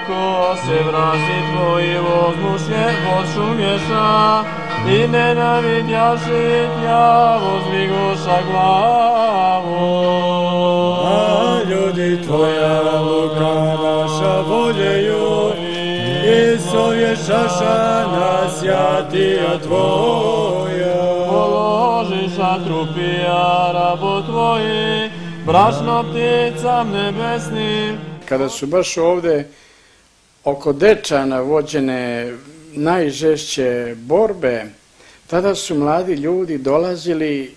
ako se vrazi tvoji возмущje возшумješa i nenavidjaši tja vozdvigoša glavu. A ljudi tvoja luka naša voljeju i sovješaša nas jatija tvoja. Položiša trupija rabo tvoji, brašno pticam nebesnim. Kada su baš ovde oko Dečana vođene najžešće borbe, tada su mladi ljudi dolazili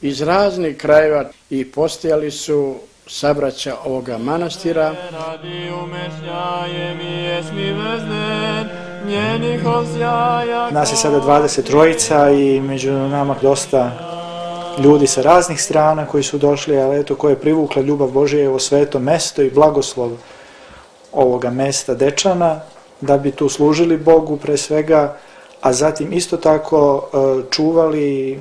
iz raznih krajeva i postojali su sabraća ovoga manastira. Nas je sada 23 i među nama dosta ljudi sa raznih strana koji su došli, ali eto koje je privukla ljubav Božja je ovo sveto mesto i blagoslov ovoga mesta Dečana, da bi tu služili Bogu pre svega, a zatim isto tako čuvali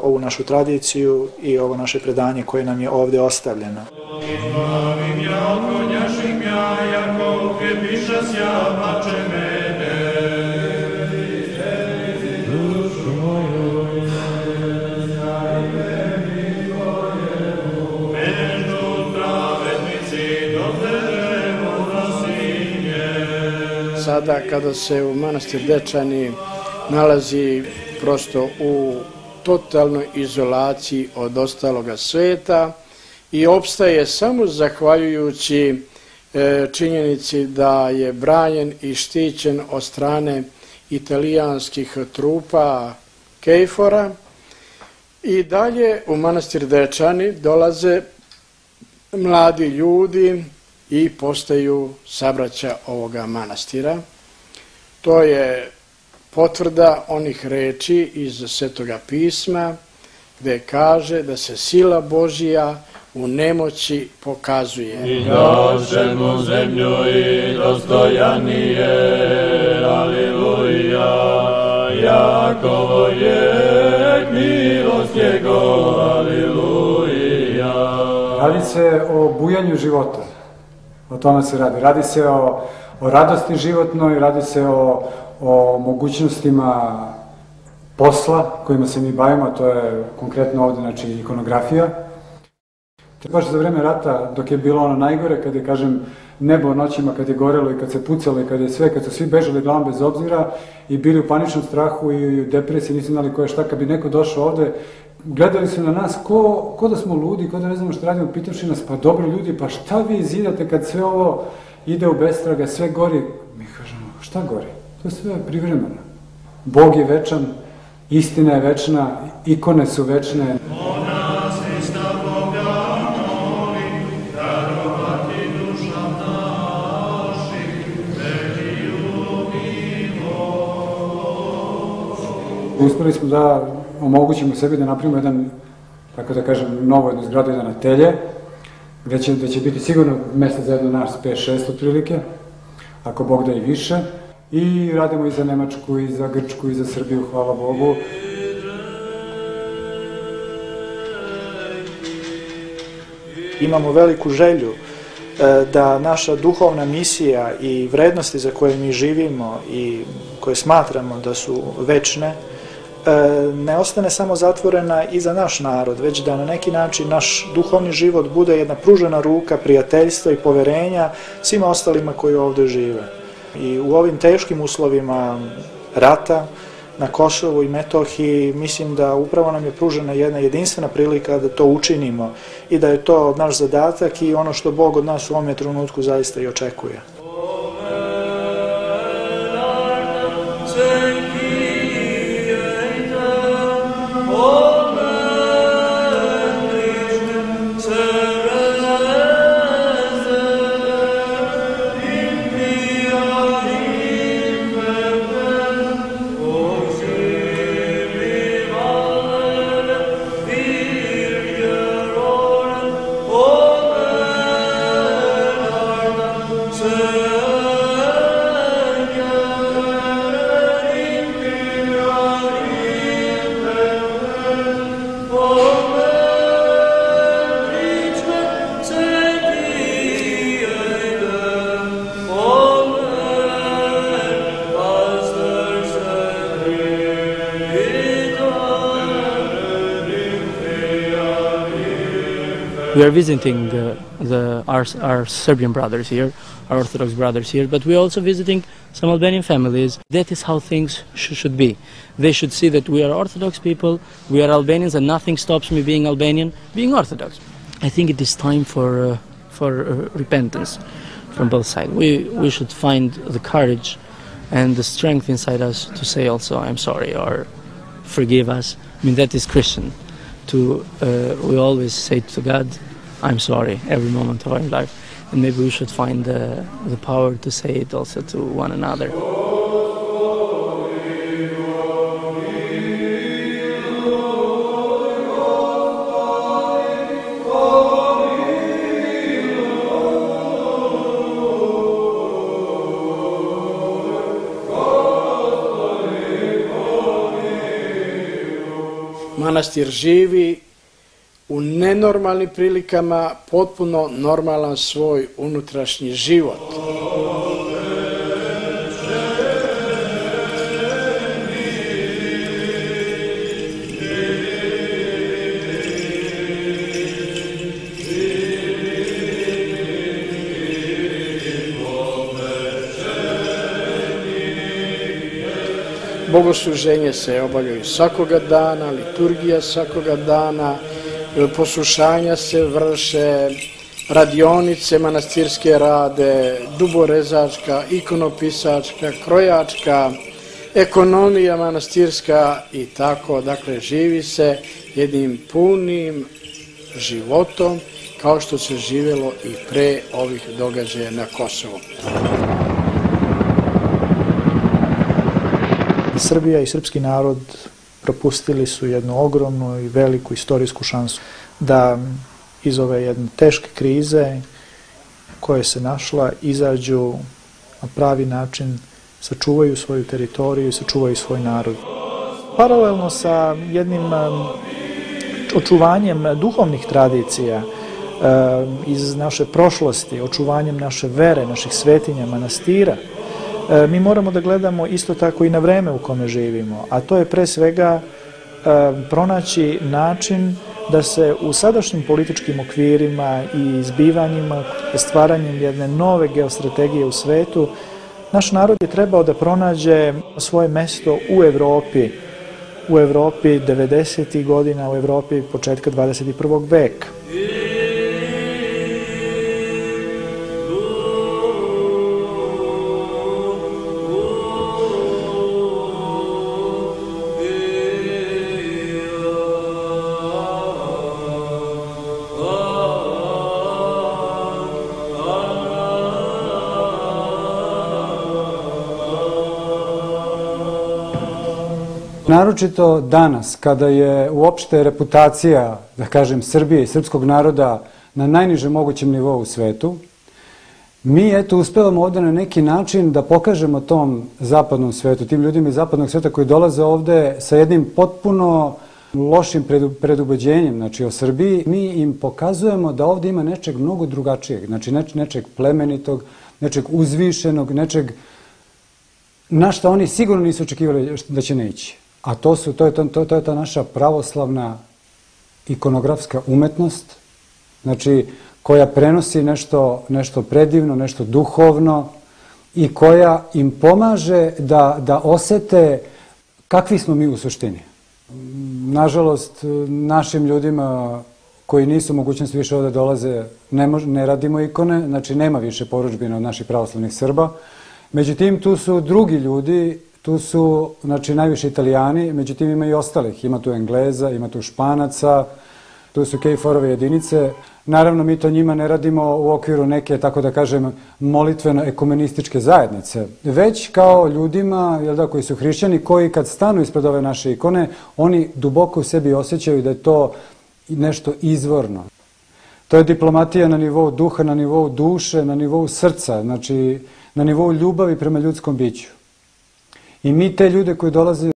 ovu našu tradiciju i ovo naše predanje koje nam je ovde ostavljeno. Sada kada se u manastir Dečani nalazi prosto u totalnoj izolaciji od ostaloga sveta i opstaje samo zahvaljujući činjenici da je branjen i štićen od strane italijanskih trupa KFOR-a. I dalje u manastir Dečani dolaze mladi ljudi i postaju sabraća ovoga manastira. To je potvrda onih reči iz Svetoga pisma gde kaže da se sila Božija u nemoći pokazuje. I daše mu zemlju i dostojanije, aleluja, Jakovo je milost njegova, aleluja. Radi se o bujanju života. O tome se radi. Radi se o radosti životnoj, radi se o mogućnostima posla kojima se mi bavimo, a to je konkretno ovde, znači, ikonografija. Baš za vreme rata, dok je bilo ono najgore, kad je, kažem, nebo noćima, kad je gorelo i kad se pucalo i kad su svi bežali glavom bez obzira i bili u paničnom strahu i u depresiji, nisu znali ko je šta, kad bi neko došao ovde, gledali su na nas ko da smo ludi, ko da ne znamo šta radimo, pitavši nas, pa dobro ljudi, pa šta vi zidate kad sve ovo ide u bestraga, sve gori? Mi kažemo, šta gori? To je sve privremeno. Bog je večan, istina je večna, ikone su večne. Uspeli smo da omogućimo sebi da napravimo jedan, tako da kažem, novo jednu zgradu, jedan atelje, gde će biti sigurno mesta za jedno nas 5-6 otprilike, ako Bog da i više. I radimo i za Nemačku, i za Grčku, i za Srbiju, hvala Bogu. Imamo veliku želju da naša duhovna misija i vrednosti za koje mi živimo i koje smatramo da su večne, ne ostane samo zatvorena i za naš narod, već da na neki način naš duhovni život bude jedna pružena ruka prijateljstva i poverenja svima ostalima koji ovde žive. I u ovim teškim uslovima rata na Kosovu i Metohiji mislim da upravo nam je pružena jedna jedinstvena prilika da to učinimo i da je to naš zadatak i ono što Bog od nas u ovom trenutku zaista i očekuje. Say We are visiting our Serbian brothers here, our Orthodox brothers here, but we are also visiting some Albanian families. That is how things should be. They should see that we are Orthodox people, we are Albanians, and nothing stops me being Albanian, being Orthodox. I think it is time for repentance from both sides. We should find the courage and the strength inside us to say also, I'm sorry, or forgive us. I mean, that is Christian. We always say to God, I'm sorry, every moment of our life. And maybe we should find the power to say it also to one another. Manastir živi u nenormalnim prilikama potpuno normalan svoj unutrašnji život. Bogosluženje se obavljaju svakoga dana, liturgija svakoga dana, poslušanja se vrše, radionice manastirske rade, duborezačka, ikonopisačka, krojačka, ekonomija manastirska i tako. Dakle, živi se jednim punim životom kao što se živjelo i pre ovih događaja na Kosovu. Srbija i srpski narod propustili su jednu ogromnu i veliku istorijsku šansu da iz ove jedne teške krize koje se našla izađu na pravi način, sačuvaju svoju teritoriju i sačuvaju svoj narod. Paralelno sa jednim očuvanjem duhovnih tradicija iz naše prošlosti, očuvanjem naše vere, naših svetinja, manastira, mi moramo da gledamo isto tako i na vreme u kome živimo, a to je pre svega pronaći način da se u sadašnjim političkim okvirima i zbivanjima, stvaranjem jedne nove geostrategije u svetu, naš narod je trebao da pronađe svoje mesto u Evropi 90. godina, u Evropi početka 21. veka. Naročito danas, kada je uopšte reputacija, da kažem, Srbije i srpskog naroda na najnižem mogućem nivou u svetu, mi uspevamo ovde na neki način da pokažemo tom zapadnom svetu, tim ljudima iz zapadnog sveta koji dolaze ovde sa jednim potpuno lošim predubeđenjem, znači o Srbiji, mi im pokazujemo da ovde ima nečeg mnogo drugačijeg, znači nečeg plemenitog, nečeg uzvišenog, nečeg na što oni sigurno nisu očekivali da će naići. A to je ta naša pravoslavna ikonografska umetnost, znači koja prenosi nešto predivno, nešto duhovno i koja im pomaže da osete kakvi smo mi u suštini. Nažalost, našim ljudima koji nisu mogućnosti više ovde dolaze, ne radimo ikone, znači nema više porudžbina od naših pravoslavnih Srba. Međutim, tu su drugi ljudi, tu su, znači, najviše Italijani, međutim ima i ostalih. Ima tu Engleza, ima tu Španaca, tu su KFOR-ove jedinice. Naravno, mi to njima ne radimo u okviru neke, tako da kažem, molitveno-ekumenističke zajednice, već kao ljudima, koji su hrišćani, koji kad stanu ispred ove naše ikone, oni duboko u sebi osjećaju da je to nešto izvorno. To je diplomatija na nivou duha, na nivou duše, na nivou srca, znači na nivou ljubavi prema ljudskom biću. I mi te ljude koji dolaze